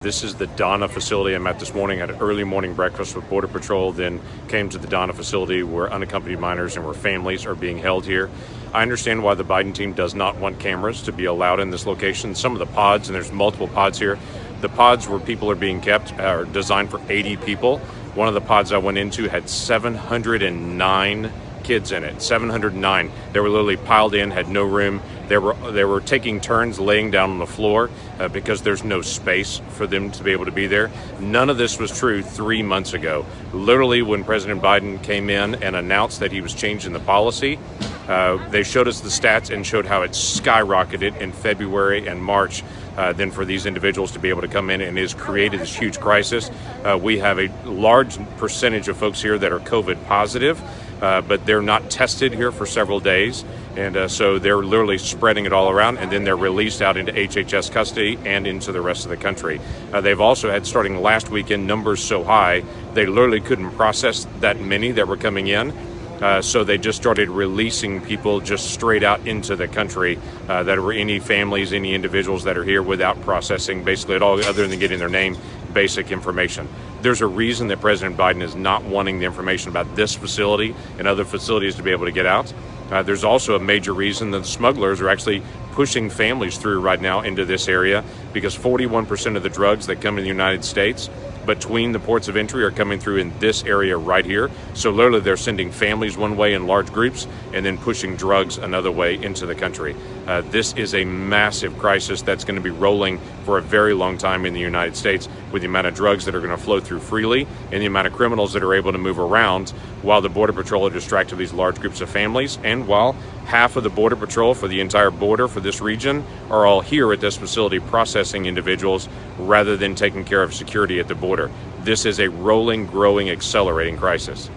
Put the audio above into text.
This is the Donna facility I'm at this morning. I had an early morning breakfast with Border Patrol, then came to the Donna facility where unaccompanied minors and where families are being held here. I understand why the Biden team does not want cameras to be allowed in this location. Some of the pods, and there's multiple pods here, the pods where people are being kept are designed for 80 people. One of the pods I went into had 709 kids in it, 709. They were literally piled in, had no room. They were taking turns laying down on the floor because there's no space for them to be able to be there. None of this was true 3 months ago. Literally, when President Biden came in and announced that he was changing the policy, they showed us the stats and showed how it skyrocketed in February and March. Then for these individuals to be able to come in, and it has created this huge crisis. We have a large percentage of folks here that are COVID positive, but they're not tested here for several days. And so they're literally spreading it all around, and then they're released out into HHS custody and into the rest of the country. They've also had, starting last weekend, numbers so high, they literally couldn't process that many that were coming in. So they just started releasing people just straight out into the country that were any families, any individuals that are here without processing basically at all other than getting their name, basic information. There's a reason that President Biden is not wanting the information about this facility and other facilities to be able to get out. There's also a major reason that the smugglers are actually pushing families through right now into this area, because 41% of the drugs that come in the United States between the ports of entry are coming through in this area right here. So literally they're sending families one way in large groups and then pushing drugs another way into the country. This is a massive crisis that's going to be rolling for a very long time in the United States, with the amount of drugs that are going to flow through freely and the amount of criminals that are able to move around while the Border Patrol are distracted these large groups of families, and while half of the Border Patrol for the entire border for this region are all here at this facility processing individuals rather than taking care of security at the border. This is a rolling, growing, accelerating crisis.